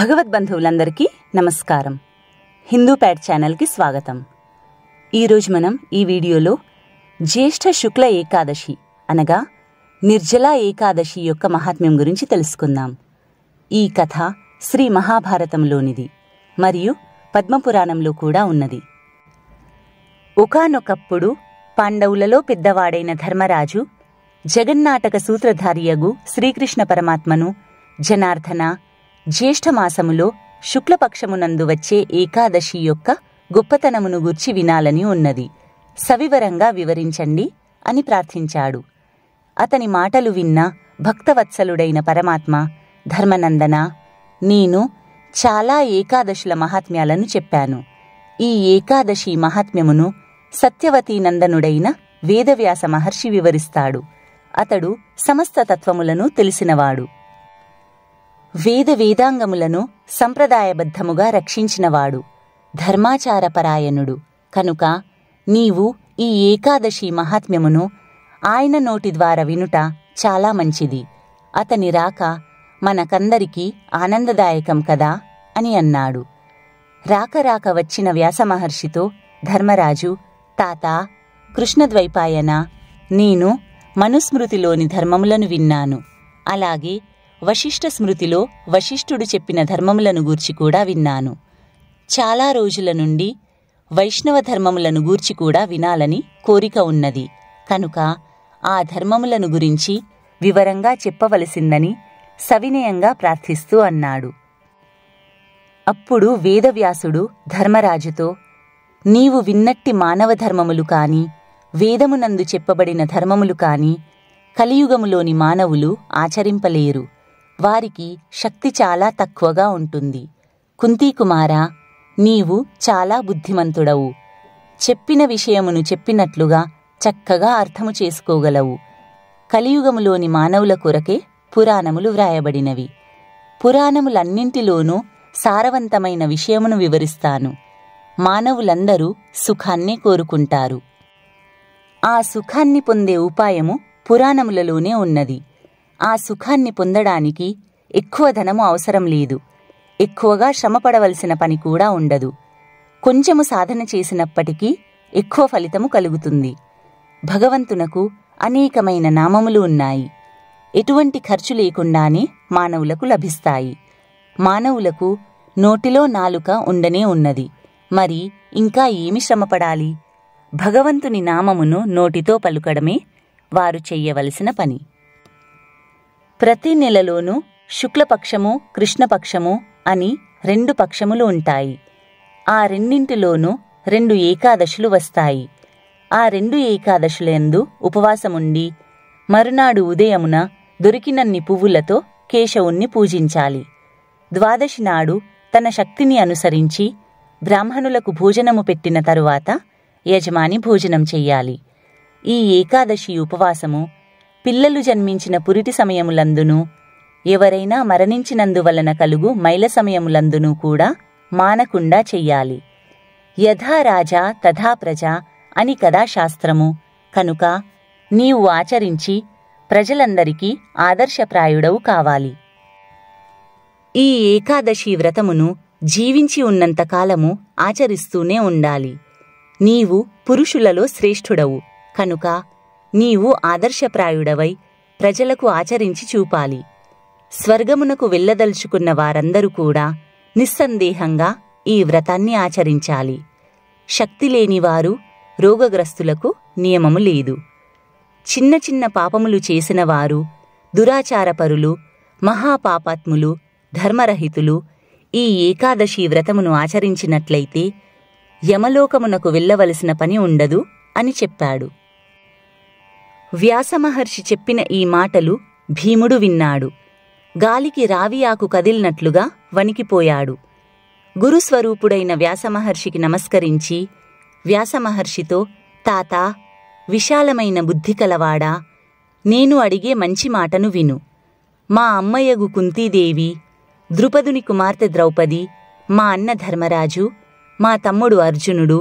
భగవద్బంధువులందరికీ నమస్కారం. హిందూ ప్యాడ్ ఛానల్కి స్వాగతం. ఈరోజు మనం ఈ వీడియోలో జ్యేష్ఠ శుక్ల ఏకాదశి అనగా నిర్జలా ఏకాదశి యొక్క మహాత్మ్యం గురించి తెలుసుకుందాం. ఈ కథ శ్రీ మహాభారతంలోనిది మరియు పద్మపురాణంలో కూడా ఉన్నది. ఒకానొకప్పుడు పాండవులలో పెద్దవాడైన ధర్మరాజు జగన్నాటక సూత్రధారియగు శ్రీకృష్ణ పరమాత్మను జనార్దన, జ్యేష్ఠమాసములో శుక్లపక్షమునందు వచ్చే ఏకాదశి యొక్క గొప్పతనమును గూర్చి వినాలని ఉన్నది, సవివరంగా వివరించండి అని ప్రార్థించాడు. అతని మాటలు విన్న భక్తవత్సలుడైన పరమాత్మ, ధర్మనందన, నేను చాలా ఏకాదశుల మహాత్మ్యాలను చెప్పాను. ఈ ఏకాదశి మహాత్మ్యమును సత్యవతీ నందనుడైన వేదవ్యాస మహర్షి వివరిస్తాడు. అతడు సమస్త తత్వములను తెలిసినవాడు. వేదాంగములను సంప్రదాయబద్ధముగా రక్షించినవాడు, ధర్మాచారపరాయణుడు. కనుక నీవు ఈ ఏకాదశి మహాత్మ్యమును ఆయన నోటి ద్వారా వినుట చాలా మంచిది. అతని రాక మనకందరికీ ఆనందదాయకం కదా అని అన్నాడు. రాక వచ్చిన వ్యాసమహర్షితో ధర్మరాజు, తాతా కృష్ణద్వైపాయన, నేను మనుస్మృతిలోని ధర్మములను విన్నాను. అలాగే వశిష్ఠ స్మృతిలో వశిష్ఠుడు చెప్పిన ధర్మములను గూర్చి కూడా విన్నాను. చాలా రోజుల నుండి వైష్ణవ ధర్మములను గూర్చి కూడా వినాలని కోరిక ఉన్నది. కనుక ఆ ధర్మములను గురించి వివరంగా చెప్పవలసిందని సవినయంగా ప్రార్థిస్తూ అన్నాడు. అప్పుడు వేదవ్యాసుడు ధర్మరాజుతో, నీవు విన్నట్టి మానవ ధర్మములు కాని, వేదమునందు చెప్పబడిన ధర్మములు కాని కలియుగములోని మానవులు ఆచరింపలేరు. వారికి శక్తి చాలా తక్కువగా ఉంటుంది. కుంతీకుమారా, నీవు చాలా బుద్ధిమంతుడవు. చెప్పిన విషయమును చెప్పినట్లుగా చక్కగా అర్థము చేసుకోగలవు. కలియుగములోని మానవుల కొరకే పురాణములు వ్రాయబడినవి. పురాణములన్నింటిలోనూ సారవంతమైన విషయమును వివరిస్తాను. మానవులందరూ సుఖాన్నే కోరుకుంటారు. ఆ సుఖాన్ని పొందే ఉపాయము పురాణములలోనే ఉన్నది. ఆ సుఖాన్ని పొందడానికి ఎక్కువ ధనము అవసరం లేదు. ఎక్కువగా శ్రమపడవలసిన పని కూడా ఉండదు. కొంచెము సాధన చేసినప్పటికీ ఎక్కువ ఫలితము కలుగుతుంది. భగవంతునకు అనేకమైన నామములు ఉన్నాయి. ఎటువంటి ఖర్చు లేకుండానే మానవులకు లభిస్తాయి. మానవులకు నోటిలో నాలుక ఉండనే ఉన్నది. మరి ఇంకా ఏమి శ్రమపడాలి? భగవంతుని నామమును నోటితో పలుకడమే వారు చెయ్యవలసిన పని. ప్రతి నెలలోనూ శుక్లపక్షము, కృష్ణపక్షము అని 2 పక్షములు ఉంటాయి. ఆ రెండింటిలోనూ 2 ఏకాదశులు వస్తాయి. ఆ 2 ఏకాదశులందు ఉపవాసముండి మరునాడు ఉదయమున దొరికినన్ని పువ్వులతో కేశవుణ్ణి పూజించాలి. ద్వాదశి నాడు తన శక్తిని అనుసరించి బ్రాహ్మణులకు భోజనము పెట్టిన తరువాత యజమాని భోజనం చెయ్యాలి. ఈ ఏకాదశి ఉపవాసము పిల్లలు జన్మించిన పురిటి సమయములందునూ, ఎవరైనా మరణించినందువలన కలుగు మైల సమయములందునూ కూడా మానకుండా చెయ్యాలి. యథా రాజా తథా ప్రజ అని కదా శాస్త్రము. కనుక నీవు ఆచరించి ప్రజలందరికీ ఆదర్శప్రాయుడవు కావాలి. ఈ ఏకాదశి వ్రతమును జీవించి ఉన్నంతకాలము ఆచరిస్తూనే ఉండాలి. నీవు పురుషులలో శ్రేష్ఠుడవు. కనుక నీవు ఆదర్శప్రాయుడవై ప్రజలకు ఆచరించి చూపాలి. స్వర్గమునకు వెళ్ళదలుచుకున్న వారందరూ కూడా నిస్సందేహంగా ఈ వ్రతాన్ని ఆచరించాలి. శక్తి లేనివారు, రోగగ్రస్తులకు నియమము లేదు. చిన్న చిన్న పాపములు చేసినవారు, దురాచారపరులు, మహాపాపాత్ములు, ధర్మరహితులు ఈ ఏకాదశి వ్రతమును ఆచరించినట్లయితే యమలోకమునకు వెళ్ళవలసిన పని ఉండదు అని చెప్పాడు. వ్యాసమహర్షి చెప్పిన ఈ మాటలు భీముడు విన్నాడు. గాలికి రావి ఆకు కదిలినట్లుగా వణికిపోయాడు. గురుస్వరూపుడైన వ్యాసమహర్షికి నమస్కరించి వ్యాసమహర్షితో, తాతా విశాలమైన బుద్ధి కలవాడా, నేను అడిగే మంచి మాటను విను. మా అమ్మయ్యగు కుంతీదేవి, ద్రుపదుని కుమార్తె ద్రౌపది, మా అన్న ధర్మరాజు, మా తమ్ముడు అర్జునుడు,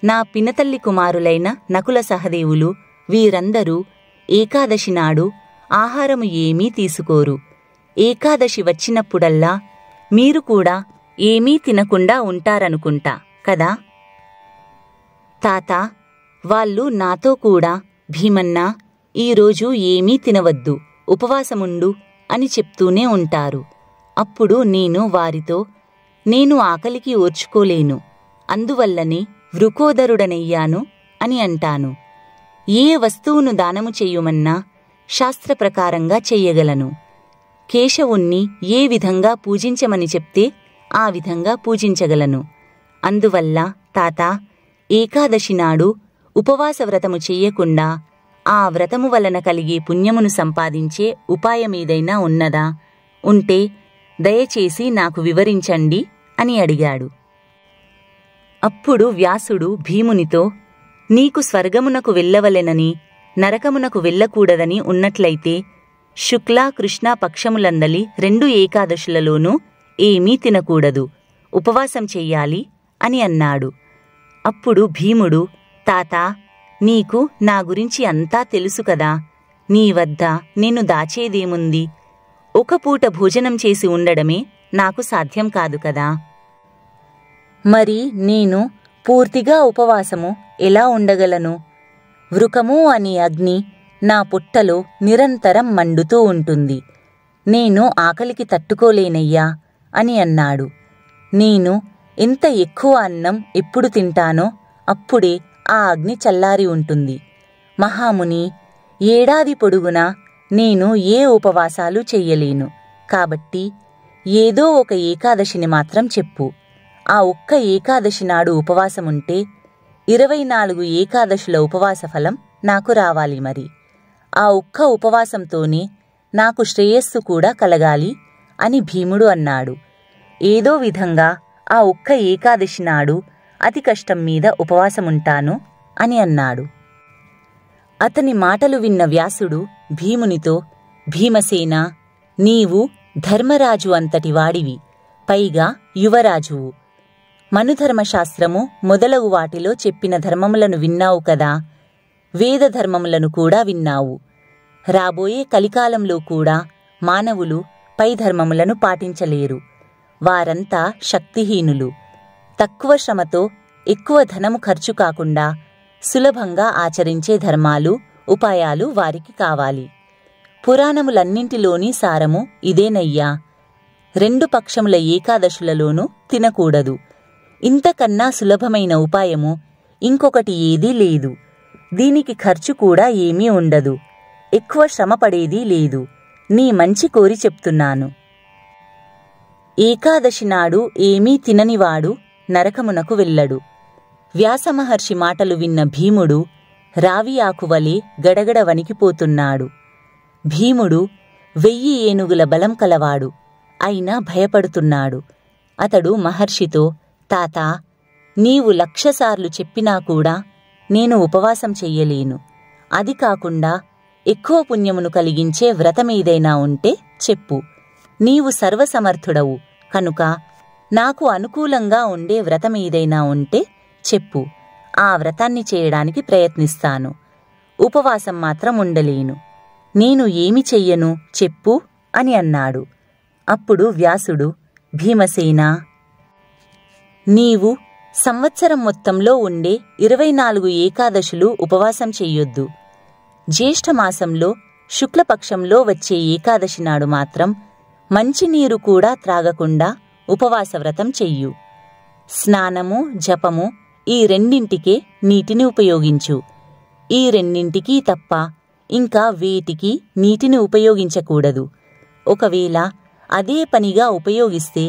నా పినతల్లి కుమారులైన నకుల సహదేవులు వీరందరూ ఏకాదశి నాడు ఆహారము ఏమీ తీసుకోరు. ఏకాదశి వచ్చినప్పుడల్లా మీరు కూడా ఏమీ తినకుండా ఉంటారనుకుంటా కదా? తాత, వాళ్ళు నాతో కూడా భీమన్నా ఈరోజు ఏమీ తినవద్దు, ఉపవాసముండు అని చెప్తూనే ఉంటారు. అప్పుడు నేను వారితో, నేను ఆకలికి ఓర్చుకోలేను, అందువల్లనే వృకోదరుడనయ్యాను అని అంటాను. ఏ వస్తువును దానము చెయ్యుమన్నా శాస్త్రప్రకారంగా చెయ్యగలను. కేశవుణ్ణి ఏ విధంగా పూజించమని చెప్తే ఆ విధంగా పూజించగలను. అందువల్ల తాత, ఏకాదశి నాడు ఉపవాస వ్రతము చెయ్యకుండా ఆ వ్రతము వలన కలిగే పుణ్యమును సంపాదించే ఉపాయమేదైనా ఉన్నదా? ఉంటే దయచేసి నాకు వివరించండి అని అడిగాడు. అప్పుడు వ్యాసుడు భీమునితో, నీకు స్వర్గమునకు వెళ్ళవలెనని నరకమునకు వెళ్ళకూడదని ఉన్నట్లయితే శుక్ల కృష్ణ పక్షములందలి 2 ఏకాదశులలోనూ ఏమీ తినకూడదు, ఉపవాసం చెయ్యాలి అని అన్నాడు. అప్పుడు భీముడు, తాత, నీకు నా గురించి అంతా తెలుసు కదా, నీ వద్ద నేను దాచేదేముంది? ఒక పూట భోజనం చేసి ఉండడమే నాకు సాధ్యం కాదు కదా. మరి నేను పూర్తిగా ఉపవాసము ఎలా ఉండగలను? వృకము అనే అగ్ని నా పొట్టలో నిరంతరం మండుతూ ఉంటుంది. నేను ఆకలికి తట్టుకోలేనయ్యా అని అన్నాడు. నేను ఎంత ఎక్కువ అన్నం ఎప్పుడు తింటానో అప్పుడే ఆ అగ్ని చల్లారి ఉంటుంది. మహాముని, ఏడాది పొడుగునా నేను ఏ ఉపవాసాలు చెయ్యలేను. కాబట్టి ఏదో ఒక ఏకాదశిని మాత్రం చెప్పు. ఆ ఒక్క ఏకాదశి నాడు ఉపవాసముంటే 24 ఏకాదశుల ఉపవాస ఫలం నాకు రావాలి. మరి ఆ ఒక్క ఉపవాసంతోనే నాకు శ్రేయస్సు కూడా కలగాలి అని భీముడు అన్నాడు. ఏదో విధంగా ఆ ఒక్క ఏకాదశి నాడు అతి కష్టం మీద ఉపవాసముంటాను అని అన్నాడు. అతని మాటలు విన్న వ్యాసుడు భీమునితో, భీమసేన, నీవు ధర్మరాజు అంతటి వాడివి, పైగా యువరాజువు. మనుధర్మశాస్త్రము మొదలగు వాటిలో చెప్పిన ధర్మములను విన్నావు కదా, వేద ధర్మములను కూడా విన్నావు. రాబోయే కలికాలంలో కూడా మానవులు పై ధర్మములను పాటించలేరు. వారంతా శక్తిహీనులు. తక్కువ శ్రమతో ఎక్కువ ధనము ఖర్చు కాకుండా సులభంగా ఆచరించే ధర్మాలు, ఉపాయాలు వారికి కావాలి. పురాణములన్నింటిలోని సారము ఇదేనయ్యా. 2 పక్షముల ఏకాదశులలోనూ తినకూడదు. ఇంతకన్నా సులభమైన ఉపాయము ఇంకొకటి ఏదీ లేదు. దీనికి ఖర్చు కూడా ఏమీ ఉండదు. ఎక్కువ శ్రమపడేదీ లేదు. నీ మంచి కోరి చెప్తున్నాను. ఏకాదశి నాడు ఏమీ తిననివాడు నరకమునకు వెళ్ళడు. వ్యాసమహర్షి మాటలు విన్న భీముడు రావి ఆకువలే గడగడ వణికిపోతున్నాడు. భీముడు 1000 ఏనుగుల బలం కలవాడు, అయినా భయపడుతున్నాడు. అతడు మహర్షితో, తాత, నీవు 1,00,000 సార్లు చెప్పినా కూడా నేను ఉపవాసం చెయ్యలేను. అది కాకుండా ఎక్కువ పుణ్యమును కలిగించే వ్రతమేదైనా ఉంటే చెప్పు. నీవు సర్వసమర్థుడవు కనుక నాకు అనుకూలంగా ఉండే వ్రతమేదైనా ఉంటే చెప్పు. ఆ వ్రతాన్ని చేయడానికి ప్రయత్నిస్తాను. ఉపవాసం మాత్రం ఉండలేను. నేను ఏమి చెయ్యను చెప్పు అని అన్నాడు. అప్పుడు వ్యాసుడు, భీమసేనా, నీవు సంవత్సరం మొత్తంలో ఉండే 24 ఏకాదశులు ఉపవాసం చెయ్యొద్దు. జ్యేష్ఠమాసంలో శుక్లపక్షంలో వచ్చే ఏకాదశి నాడు మాత్రం మంచినీరు కూడా త్రాగకుండా ఉపవాస వ్రతం చెయ్యు. స్నానము, జపము ఈ రెండింటికే నీటిని ఉపయోగించు. ఈ రెండింటికీ తప్ప ఇంకా వేటికి నీటిని ఉపయోగించకూడదు. ఒకవేళ అదే పనిగా ఉపయోగిస్తే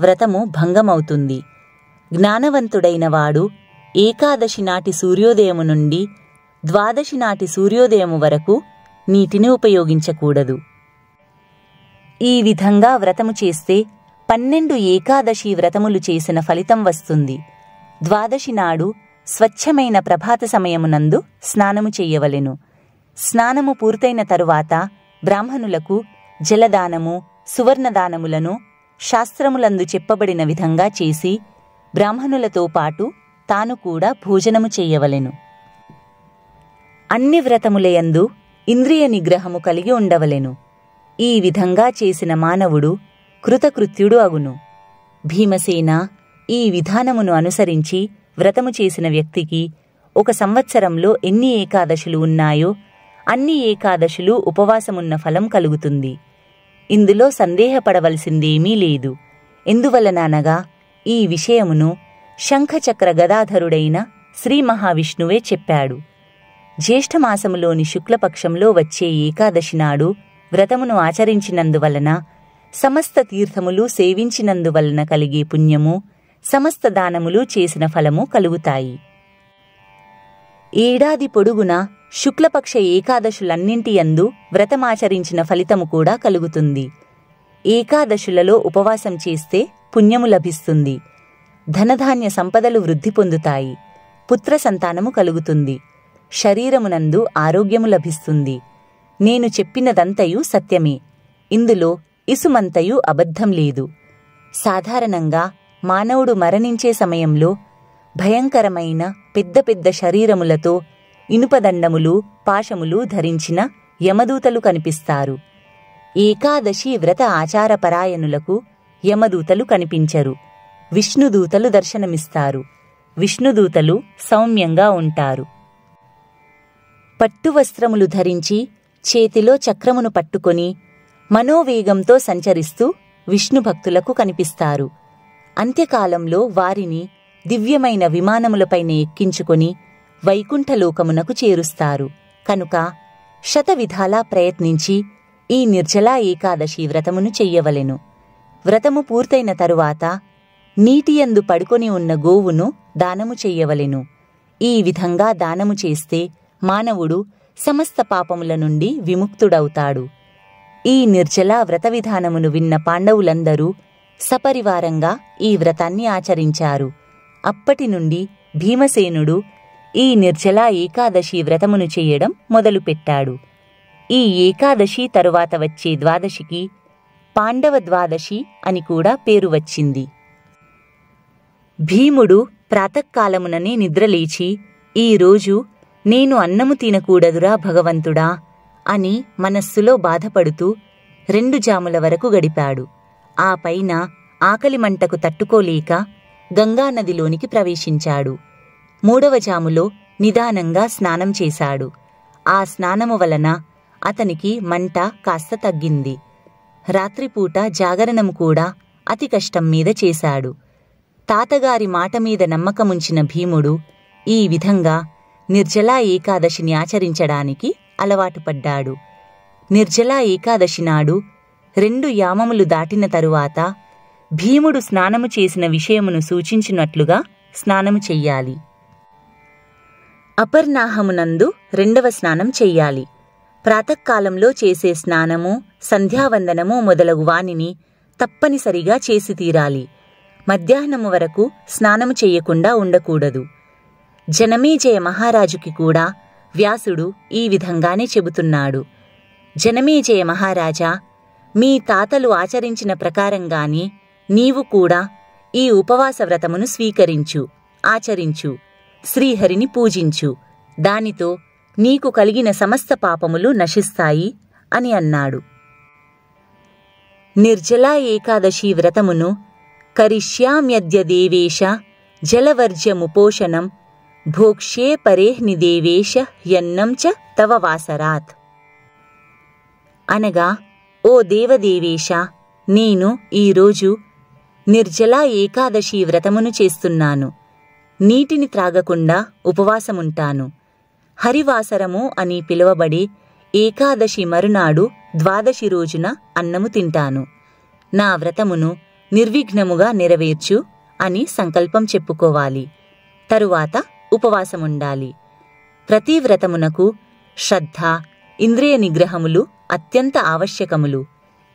వ్రతము భంగమవుతుంది. జ్ఞానవంతుడైన వాడు ఏకాదశి నాటి సూర్యోదయము నుండి ద్వాదశి నాటి సూర్యోదయము వరకు నీటిని ఉపయోగించకూడదు. ఈ విధంగా వ్రతము చేస్తే 12 ఏకాదశి వ్రతములు చేసిన ఫలితం వస్తుంది. ద్వాదశి నాడు స్వచ్ఛమైన ప్రభాత సమయమునందు స్నానము చెయ్యవలెను. స్నానము పూర్తయిన తరువాత బ్రాహ్మణులకు జలదానము, సువర్ణదానములను శాస్త్రములందు చెప్పబడిన విధంగా చేసి బ్రాహ్మణులతో పాటు తాను కూడా భోజనము చెయ్యవలెను. అన్ని వ్రతములయందు ఇంద్రియ నిగ్రహము కలిగి ఉండవలెను. ఈ విధంగా చేసిన మానవుడు కృతకృత్యుడు అగును. భీమసేన, ఈ విధానమును అనుసరించి వ్రతము చేసిన వ్యక్తికి 1 సంవత్సరంలో ఎన్ని ఏకాదశులు ఉన్నాయో అన్ని ఏకాదశులు ఉపవాసమున్న ఫలం కలుగుతుంది. ఇందులో సందేహపడవలసిందేమీ లేదు. ఎందువలననగా ఈ విషయమును శంఖచక్ర గదాధరుడైన శ్రీ మహావిష్ణువే చెప్పాడు. జ్యేష్ఠమాసములోని శుక్లపక్షంలో వచ్చే ఏకాదశి నాడు వ్రతమును ఆచరించినందువలన, సమస్త తీర్థములు సేవించినందువలన కలిగే పుణ్యము, సమస్త దానములు చేసిన ఫలము కలుగుతాయి. ఏడాది పొడుగున శుక్లపక్ష ఏకాదశులన్నింటియందు వ్రతమాచరించిన ఫలితము కూడా కలుగుతుంది. ఏకాదశులలో ఉపవాసం చేస్తే పుణ్యము లభిస్తుంది. ధనధాన్య సంపదలు వృద్ధి పొందుతాయి. పుత్ర సంతానము కలుగుతుంది. శరీరమునందు ఆరోగ్యము లభిస్తుంది. నేను చెప్పినదంతయు సత్యమే. ఇందులో ఇసుమంతయు అబద్ధం లేదు. సాధారణంగా మానవుడు మరణించే సమయంలో భయంకరమైన పెద్ద పెద్ద శరీరములతో ఇనుపదండములు, పాశములు ధరించిన యమదూతలు కనిపిస్తారు. ఏకాదశి వ్రత ఆచారపరాయణులకు యమదూతలు కనిపించరు. విష్ణుదూతలు దర్శనమిస్తారు. విష్ణుదూతలు సౌమ్యంగా ఉంటారు. పట్టువస్త్రములు ధరించి చేతిలో చక్రమును పట్టుకొని మనోవేగంతో సంచరిస్తూ విష్ణుభక్తులకు కనిపిస్తారు. అంత్యకాలంలో వారిని దివ్యమైన విమానములపైన ఎక్కించుకొని వైకుంఠలోకమునకు చేరుస్తారు. కనుక శతవిధాలా ప్రయత్నించి ఈ నిర్జలా ఏకాదశి వ్రతమును చెయ్యవలెను. వ్రతము పూర్తయిన తరువాత నీటియందు పడుకొని ఉన్న గోవును దానము చెయ్యవలెను. ఈ విధంగా దానము చేస్తే మానవుడు సమస్త పాపముల నుండి విముక్తుడవుతాడు. ఈ నిర్జలా వ్రత విధానమును విన్న పాండవులందరూ సపరివారంగా ఈ వ్రతాన్ని ఆచరించారు. అప్పటి నుండి భీమసేనుడు ఈ నిర్జలా ఏకాదశి వ్రతమును చెయ్యడం మొదలుపెట్టాడు. ఈ ఏకాదశి తరువాత వచ్చే ద్వాదశికి పాండవ ద్వాదశి అని కూడా పేరు వచ్చింది. భీముడు ప్రాతకాలముననే నిద్రలేచి, ఈరోజు నేను అన్నము తినకూడదురా భగవంతుడా అని మనస్సులో బాధపడుతూ 2 జాముల వరకు గడిపాడు. ఆ పైన ఆకలి మంటకు తట్టుకోలేక గంగానదిలోనికి ప్రవేశించాడు. 3వ జాములో నిదానంగా స్నానం చేశాడు. ఆ స్నానము వలన అతనికి మంట కాస్త తగ్గింది. రాత్రిపూట జాగరణము కూడా అతి కష్టం మీద చేశాడు. తాతగారి మాట మీద నమ్మకముంచిన భీముడు ఈ విధంగా నిర్జలా ఏకాదశిని ఆచరించడానికి అలవాటుపడ్డాడు. నిర్జలా ఏకాదశి నాడు 2 యామములు దాటిన తరువాత భీముడు స్నానము చేసిన విషయమును సూచించినట్లుగా స్నానము చెయ్యాలి. అపర్ణాహమునందు 2వ స్నానం చెయ్యాలి. ప్రాతకాలంలో చేసే స్నానము, సంధ్యావందనము మొదలగు వానిని తప్పనిసరిగా చేసి తీరాలి. మధ్యాహ్నము వరకు స్నానము చెయ్యకుండా ఉండకూడదు. జనమేజయ మహారాజుకి కూడా వ్యాసుడు ఈ విధంగానే చెబుతున్నాడు. జనమేజయ మహారాజా, మీ తాతలు ఆచరించిన ప్రకారంగానే నీవు కూడా ఈ ఉపవాస వ్రతమును స్వీకరించు, ఆచరించు. శ్రీహరిని పూజించు. దానితో నీకు కలిగిన సమస్త పాపములు నశిస్తాయి అని అన్నాడు. నిర్జలా ఏకాదశి వ్రతమును కరిష్యామ్యద్య దేవేశ జలవర్జ్యముపోషణం భోక్ష్యే పరేహ్ని దేవేశ యన్నం చ తవ వాసరాత్. అనగా, ఓ దేవదేవేశ, నేను ఈరోజు నిర్జలా ఏకాదశి వ్రతమును చేస్తున్నాను. నీటిని త్రాగకుండా ఉపవాసముంటాను. హరివాసరము అని పిలువబడే ఏకాదశి మరునాడు ద్వాదశి రోజున అన్నము తింటాను. నా వ్రతమును నిర్విఘ్నముగా నెరవేర్చు అని సంకల్పం చెప్పుకోవాలి. తరువాత ఉపవాసముండాలి. ప్రతి వ్రతమునకు శ్రద్ధ, ఇంద్రియ నిగ్రహములు అత్యంత ఆవశ్యకములు.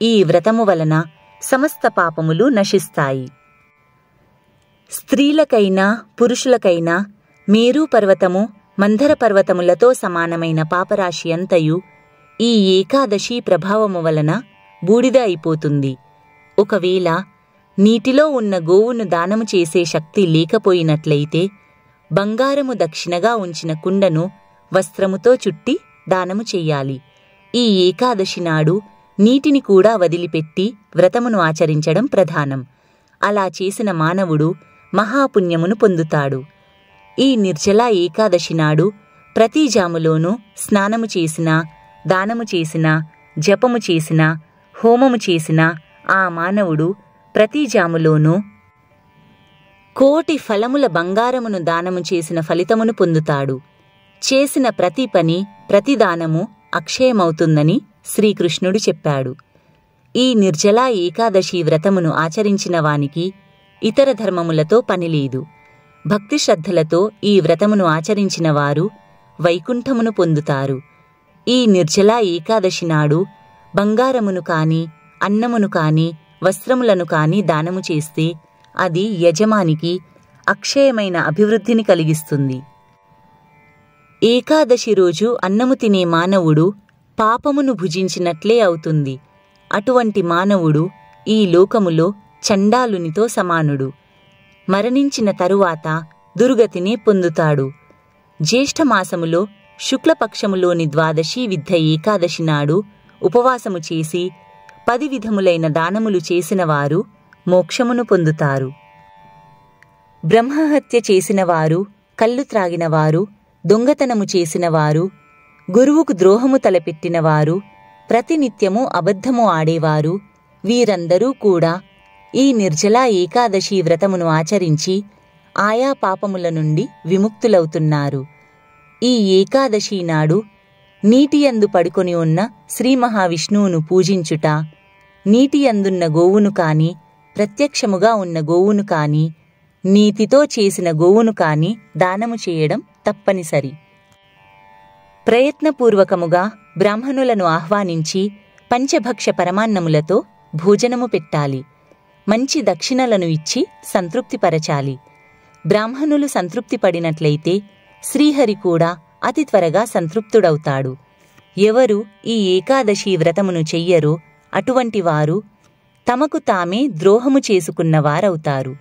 ఈ వ్రతము వలన సమస్త పాపములు నశిస్తాయి. స్త్రీలకైనా పురుషులకైనా మేరు పర్వతము, మందర పర్వతములతో సమానమైన పాపరాశి అంతయు ఈ ఏకాదశి ప్రభావము వలన బూడిద అయిపోతుంది. ఒకవేళ నీటిలో ఉన్న గోవును దానము చేసే శక్తి లేకపోయినట్లయితే బంగారము దక్షిణగా ఉంచిన కుండను వస్త్రముతో చుట్టి దానము చెయ్యాలి. ఈ ఏకాదశి నాడు నీటిని కూడా వదిలిపెట్టి వ్రతమును ఆచరించడం ప్రధానం. అలా చేసిన మానవుడు మహాపుణ్యమును పొందుతాడు. ఈ నిర్జలా ఏకాదశి నాడు ప్రతి జాములోనూ స్నానము చేసినా, దానము చేసినా, జపము చేసినా, హోమము చేసినా ఆ మానవుడు ప్రతి జాములోనూ 1,000,000 ఫలముల బంగారమును దానము చేసిన ఫలితమును పొందుతాడు. చేసిన ప్రతి పని, ప్రతి దానము అక్షయమవుతుందని శ్రీకృష్ణుడు చెప్పాడు. ఈ నిర్జలా ఏకాదశి వ్రతమును ఆచరించిన వానికి ఇతర ధర్మములతో పనిలేదు. భక్తి శ్రద్ధలతో ఈ వ్రతమును ఆచరించిన వారు వైకుంఠమును పొందుతారు. ఈ నిర్జలా ఏకాదశి నాడు బంగారమును కాని, అన్నమును కాని, వస్త్రములను కాని దానము చేస్తే అది యజమానికి అక్షయమైన అభివృద్ధిని కలిగిస్తుంది. ఏకాదశి రోజు అన్నము తినే మానవుడు పాపమును భుజించినట్లే అవుతుంది. అటువంటి మానవుడు ఈ లోకములో చండాలునితో సమానుడు. మరణించిన తరువాత దుర్గతిని పొందుతాడు. జ్యేష్ఠమాసములో శుక్లపక్షములోని ద్వాదశి విద్ధ ఏకాదశి నాడు ఉపవాసము చేసి 10 విధములైన దానములు చేసిన వారు మోక్షమును పొందుతారు. బ్రహ్మహత్య చేసినవారు, కళ్ళు త్రాగినవారు, దొంగతనము చేసినవారు, గురువుకు ద్రోహము తలపెట్టినవారు, ప్రతినిత్యము అబద్ధము ఆడేవారు, వీరందరూ కూడా ఈ నిర్జలా ఏకాదశి వ్రతమును ఆచరించి ఆయా పాపముల నుండి విముక్తులవుతున్నారు. ఈ ఏకాదశి నాడు నీటియందు పడుకొని ఉన్న శ్రీ మహావిష్ణువును పూజించుట, నీటియందున్న గోవును కాని, ప్రత్యక్షముగా ఉన్న గోవును కాని, నీతితో చేసిన గోవును కాని దానము చేయడం తప్పనిసరి. ప్రయత్నపూర్వకముగా బ్రాహ్మణులను ఆహ్వానించి పంచభక్ష పరమాన్నములతో భోజనము పెట్టాలి. మంచి దక్షిణలను ఇచ్చి సంతృప్తిపరచాలి. బ్రాహ్మణులు సంతృప్తి పడినట్లయితే శ్రీహరి కూడా అతి త్వరగా సంతృప్తుడవుతాడు. ఎవరు ఈ ఏకాదశి వ్రతమును చెయ్యరో అటువంటి వారు తమకు తామే ద్రోహము చేసుకున్నవారవుతారు.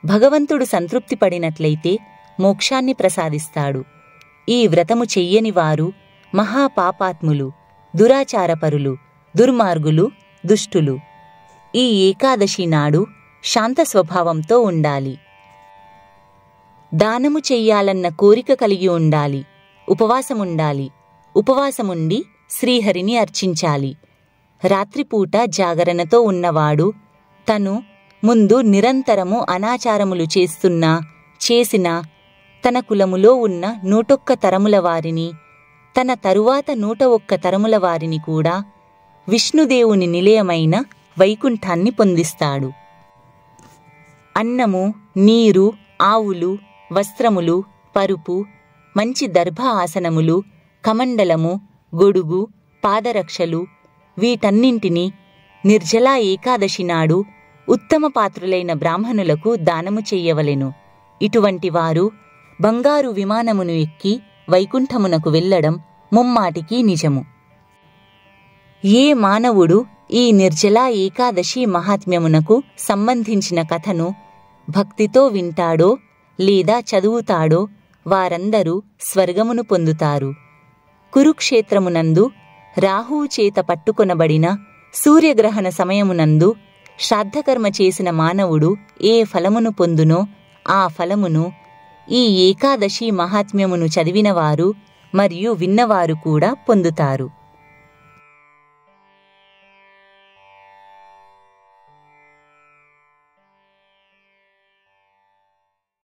భగవంతుడు సంతృప్తి పడినట్లయితే మోక్షాన్ని ప్రసాదిస్తాడు. ఈ వ్రతము చెయ్యని వారు మహాపాపాత్ములు, దురాచారపరులు, దుర్మార్గులు, దుష్టులు. ఈ ఏకాదశి నాడు శాంత స్వభావంతో ఉండాలి. దానము చెయ్యాలన్న కోరిక కలిగి ఉండాలి. ఉపవాసముండాలి. ఉపవాసముండి శ్రీహరిని అర్చించాలి. రాత్రిపూట జాగరణతో ఉన్నవాడు తను ముందు నిరంతరము అనాచారములు చేసినా తన కులములో ఉన్న 101 తరముల వారిని, తన తరువాత 101 తరముల వారిని కూడా విష్ణుదేవుని నిలయమైన వైకుంఠాన్ని పొందిస్తాడు. అన్నము, నీరు, ఆవులు, వస్త్రములు, పరుపు, మంచి దర్భ ఆసనములు, కమండలము, గొడుగు, పాదరక్షలు వీటన్నింటినీ నిర్జలా ఏకాదశి నాడు ఉత్తమ పాత్రులైన బ్రాహ్మణులకు దానము చెయ్యవలెను. ఇటువంటి వారు బంగారు విమానమును ఎక్కి వైకుంఠమునకు వెళ్లడం ముమ్మాటికి నిజము. ఏ మానవుడు ఈ నిర్జలా ఏకాదశి మహాత్మ్యమునకు సంబంధించిన కథను భక్తితో వింటాడో లేదా చదువుతాడో వారందరూ స్వర్గమును పొందుతారు. కురుక్షేత్రమునందు రాహువు చేత పట్టుకొనబడిన సూర్యగ్రహణ సమయమునందు శ్రాద్ధకర్మ చేసిన మానవుడు ఏ ఫలమును పొందునో ఆ ఫలమును ఈ ఏకాదశి మహాత్మ్యమును చదివినవారు మరియు విన్నవారు కూడా పొందుతారు.